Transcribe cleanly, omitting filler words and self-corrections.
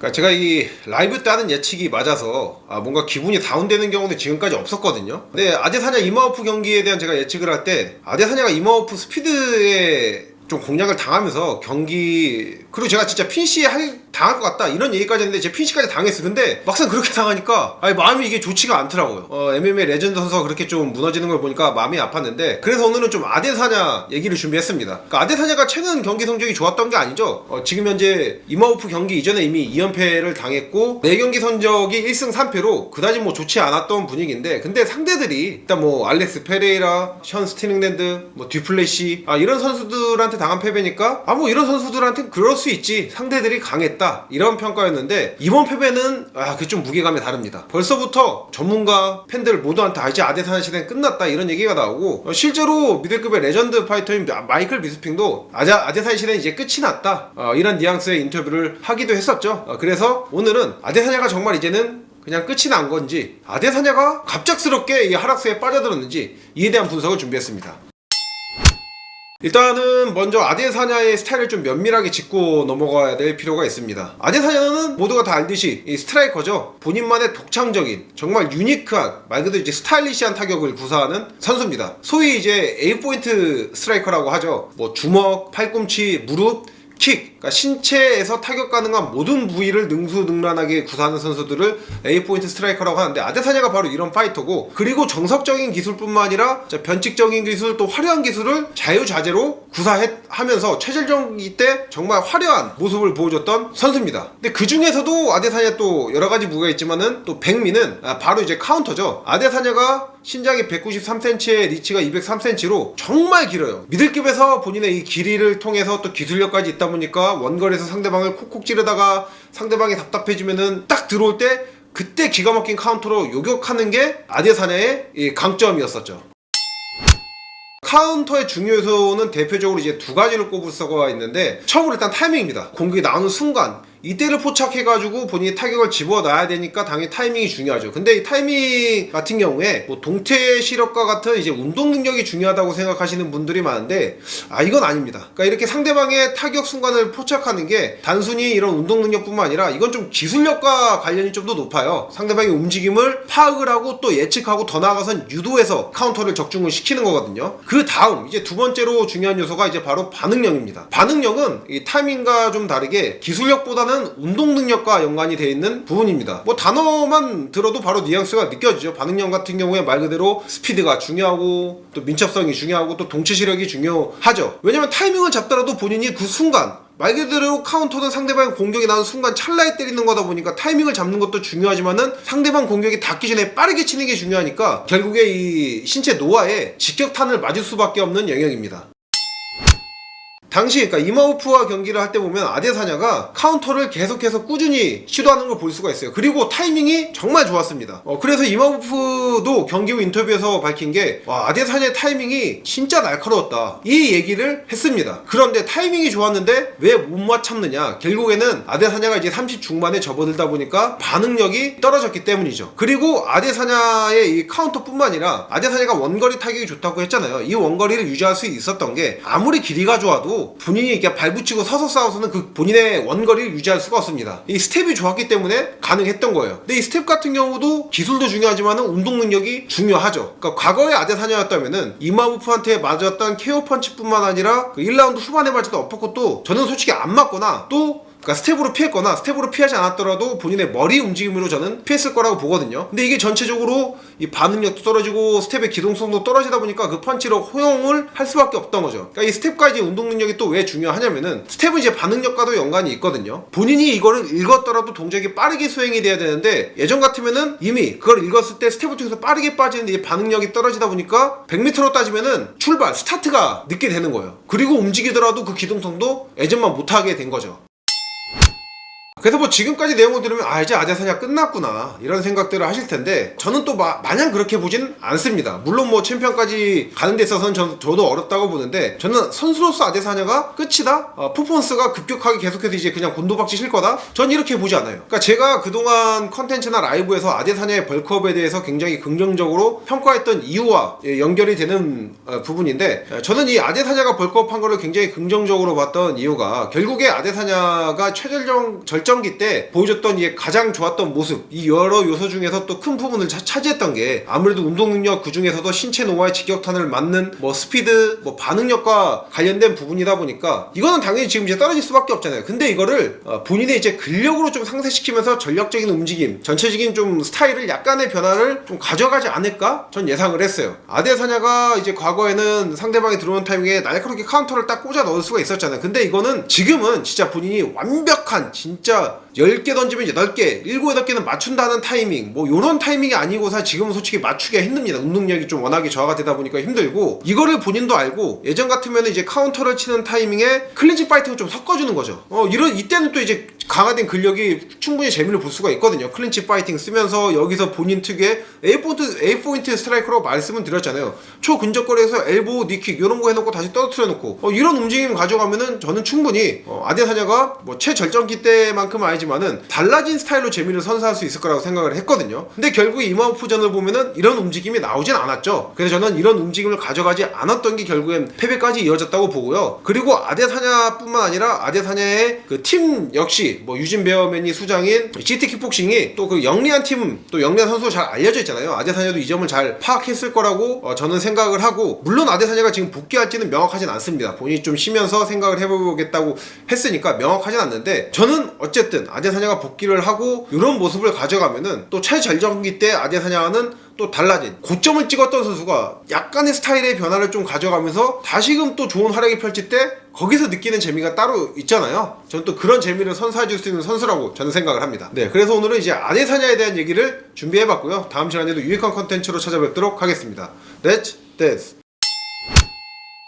그러니까 제가 이 라이브 때 하는 예측이 맞아서 뭔가 기분이 다운되는 경우는 지금까지 없었거든요. 근데 아데사냐 이마오프 경기에 대한 제가 예측을 할 때 아데사냐가 이마오프 스피드에 좀 공략을 당하면서 경기, 그리고 제가 진짜 핀시에 당할 것 같다 이런 얘기까지 했는데 제 핀시까지 당했어. 근데 막상 그렇게 당하니까 마음이 이게 좋지가 않더라고요. MMA 레전드 선수가 그렇게 좀 무너지는 걸 보니까 마음이 아팠는데, 그래서 오늘은 좀 아데사냐 얘기를 준비했습니다. 그러니까 아데사냐가 최근 경기 성적이 좋았던 게 아니죠. 지금 현재 이마오프 경기 이전에 이미 2연패를 당했고 4경기 성적이 1승 3패로 그다지 뭐 좋지 않았던 분위기인데, 근데 상대들이 일단 뭐 알렉스 페레이라, 션 스틸링랜드, 뭐 듀플레시 이런 선수들한테 당한 패배니까 뭐 이런 선수들한테 그럴 수 있지, 상대들이 강했다 이런 평가였는데, 이번 패배는 그게 좀 무게감이 다릅니다. 벌써부터 전문가 팬들 모두한테 이제 아데사냐 시대는 끝났다 이런 얘기가 나오고, 실제로 미들급의 레전드 파이터인 마이클 비스핑도 아데사냐 시대는 이제 끝이 났다 이런 뉘앙스의 인터뷰를 하기도 했었죠. 그래서 오늘은 아데사냐가 정말 이제는 그냥 끝이 난 건지, 아데사냐가 갑작스럽게 이 하락세에 빠져들었는지 이에 대한 분석을 준비했습니다. 일단은 먼저 아데사냐의 스타일을 좀 면밀하게 짚고 넘어가야 될 필요가 있습니다. 아데사냐는 모두가 다 알듯이 이 스트라이커죠. 본인만의 독창적인 정말 유니크한, 말 그대로 이제 스타일리시한 타격을 구사하는 선수입니다. 소위 이제 A포인트 스트라이커라고 하죠. 뭐 주먹, 팔꿈치, 무릎, 킥, 그러니까 신체에서 타격 가능한 모든 부위를 능수능란하게 구사하는 선수들을 A포인트 스트라이커라고 하는데, 아데사냐가 바로 이런 파이터고, 그리고 정석적인 기술뿐만 아니라 변칙적인 기술, 또 화려한 기술을 자유자재로 구사하면서 체질전기 때 정말 화려한 모습을 보여줬던 선수입니다. 근데 그 중에서도 아데사냐 또 여러가지 무게가 있지만은 또 백미는 바로 이제 카운터죠. 아데사냐가 신장이 193cm에 리치가 203cm로 정말 길어요. 미들급에서 본인의 이 길이를 통해서 또 기술력까지 있다 보니까 원거리에서 상대방을 콕콕 찌르다가 상대방이 답답해지면은 딱 들어올 때 그때 기가 막힌 카운터로 요격하는 게 아데사냐의 이 강점이었었죠. 카운터의 중요 요소는 대표적으로 이제 두 가지를 꼽을 수가 있는데, 처음으로 일단 타이밍입니다. 공격이 나오는 순간 이때를 포착해가지고 본인이 타격을 집어넣어야 되니까 당연히 타이밍이 중요하죠. 근데 이 타이밍 같은 경우에 뭐 동태 시력과 같은 이제 운동 능력이 중요하다고 생각하시는 분들이 많은데 이건 아닙니다. 그러니까 이렇게 상대방의 타격 순간을 포착하는 게 단순히 이런 운동 능력뿐만 아니라 이건 좀 기술력과 관련이 좀 더 높아요. 상대방의 움직임을 파악을 하고 또 예측하고 더 나아가선 유도해서 카운터를 적중을 시키는 거거든요. 그 다음 이제 두 번째로 중요한 요소가 이제 바로 반응력입니다. 반응력은 이 타이밍과 좀 다르게 기술력보다는 운동 능력과 연관이 되어 있는 부분입니다. 뭐 단어만 들어도 바로 뉘앙스가 느껴지죠. 반응력 같은 경우에 말 그대로 스피드가 중요하고 또 민첩성이 중요하고 또 동체 시력이 중요하죠. 왜냐면 타이밍을 잡더라도 본인이 그 순간, 말 그대로 카운터는 상대방 공격이 나는 순간 찰나에 때리는 거다 보니까 타이밍을 잡는 것도 중요하지만은 상대방 공격이 닿기 전에 빠르게 치는 게 중요하니까 결국에 이 신체 노화에 직격탄을 맞을 수밖에 없는 영역입니다. 당시 그러니까 이마오프와 경기를 할 때 보면 아데사냐가 카운터를 계속해서 꾸준히 시도하는 걸 볼 수가 있어요. 그리고 타이밍이 정말 좋았습니다. 그래서 이마오프도 경기 후 인터뷰에서 밝힌 게 아데사냐의 타이밍이 진짜 날카로웠다 이 얘기를 했습니다. 그런데 타이밍이 좋았는데 왜 못 맞췄느냐, 결국에는 아데사냐가 이제 30 중반에 접어들다 보니까 반응력이 떨어졌기 때문이죠. 그리고 아데사냐의 이 카운터뿐만 아니라 아데사냐가 원거리 타격이 좋다고 했잖아요. 이 원거리를 유지할 수 있었던 게 아무리 길이가 좋아도 본인이 이렇게 발붙이고 서서 싸워서는 그 본인의 원거리를 유지할 수가 없습니다. 이 스텝이 좋았기 때문에 가능했던 거예요. 근데 이 스텝 같은 경우도 기술도 중요하지만 운동 능력이 중요하죠. 그러니까 과거의 아데사냐였다면은 이마오프한테 맞았던 KO 펀치뿐만 아니라 그 1라운드 후반에 맞았던 어퍼컷도 저는 솔직히 안 맞거나 또 그러니까 스텝으로 피했거나 스텝으로 피하지 않았더라도 본인의 머리 움직임으로 저는 피했을 거라고 보거든요. 근데 이게 전체적으로 이 반응력도 떨어지고 스텝의 기동성도 떨어지다 보니까 그 펀치로 허용을 할 수밖에 없던 거죠. 그러니까 이 스텝과 이제 운동 능력이 또 왜 중요하냐면은 스텝은 이제 반응력과도 연관이 있거든요. 본인이 이거를 읽었더라도 동작이 빠르게 수행이 돼야 되는데 예전 같으면은 이미 그걸 읽었을 때 스텝을 통해서 빠르게 빠지는데 이 반응력이 떨어지다 보니까 100m로 따지면은 출발 스타트가 늦게 되는 거예요. 그리고 움직이더라도 그 기동성도 예전만 못하게 된 거죠. 그래서 뭐 지금까지 내용을 들으면 이제 아데사냐 끝났구나 이런 생각들을 하실 텐데, 저는 또 마냥 그렇게 보진 않습니다. 물론 뭐 챔피언까지 가는 데 있어서는 저도 어렵다고 보는데, 저는 선수로서 아데사냐가 끝이다? 퍼포먼스가 급격하게 계속해서 이제 그냥 곤도박질 실 거다? 전 이렇게 보지 않아요. 그러니까 제가 그동안 컨텐츠나 라이브에서 아데사냐의 벌크업에 대해서 굉장히 긍정적으로 평가했던 이유와 연결이 되는 부분인데, 저는 이 아데사냐가 벌크업한 거를 굉장히 긍정적으로 봤던 이유가 결국에 아데사냐가 최절정 최절정기 때 보여줬던 이 가장 좋았던 모습, 이 여러 요소 중에서 또 큰 부분을 차지했던 게 아무래도 운동 능력, 그 중에서도 신체 노화의 직격탄을 맞는 뭐 스피드, 뭐 반응력과 관련된 부분이다 보니까 이거는 당연히 지금 이제 떨어질 수밖에 없잖아요. 근데 이거를 본인의 이제 근력으로 좀 상쇄시키면서 전력적인 움직임, 전체적인 좀 스타일을 약간의 변화를 좀 가져가지 않을까? 전 예상을 했어요. 아데사냐가 이제 과거에는 상대방이 들어오는 타이밍에 날카롭게 카운터를 딱 꽂아 넣을 수가 있었잖아요. 근데 이거는 지금은 진짜 본인이 완벽한 진짜 10개 던지면 8개, 7, 8개는 맞춘다는 타이밍, 뭐 요런 타이밍이 아니고서 지금은 솔직히 맞추기가 힘듭니다. 운동력이 좀 워낙에 저하가 되다 보니까 힘들고, 이거를 본인도 알고 예전 같으면 이제 카운터를 치는 타이밍에 클린치 파이팅을 좀 섞어주는 거죠. 이때는 또 이제 강화된 근력이 충분히 재미를 볼 수가 있거든요. 클린치 파이팅 쓰면서 여기서 본인 특유의 A 포인트 스트라이커라고 말씀은 드렸잖아요. 초근접거리에서 엘보, 니킥 이런 거 해놓고 다시 떨어뜨려 놓고 이런 움직임 가져가면은 저는 충분히 아데사냐가 뭐 최절정기 때만큼은 아니지만은 달라진 스타일로 재미를 선사할 수 있을 거라고 생각을 했거든요. 근데 결국 이마오프전을 보면은 이런 움직임이 나오진 않았죠. 그래서 저는 이런 움직임을 가져가지 않았던 게 결국엔 패배까지 이어졌다고 보고요. 그리고 아데사냐뿐만 아니라 아데사냐의 그 팀 역시 뭐 유진 베어맨이 수장인 GT 킥복싱이 또 그 영리한 팀, 또 영리한 선수가 잘 알려져 있잖아요. 아데사냐도 이 점을 잘 파악했을 거라고 저는 생각을 하고, 물론 아데사냐가 지금 복귀할지는 명확하진 않습니다. 본인이 좀 쉬면서 생각을 해보겠다고 했으니까 명확하진 않는데, 저는 어쨌든 아데사냐가 복귀를 하고 이런 모습을 가져가면은 또 최절정기 때 아데사냐는 또 달라진 고점을 찍었던 선수가 약간의 스타일의 변화를 좀 가져가면서 다시금 또 좋은 활약을 펼칠 때 거기서 느끼는 재미가 따로 있잖아요. 저는 또 그런 재미를 선사해줄 수 있는 선수라고 저는 생각을 합니다. 네, 그래서 오늘은 이제 아데사냐에 대한 얘기를 준비해봤고요. 다음 시간에도 유익한 컨텐츠로 찾아뵙도록 하겠습니다. That's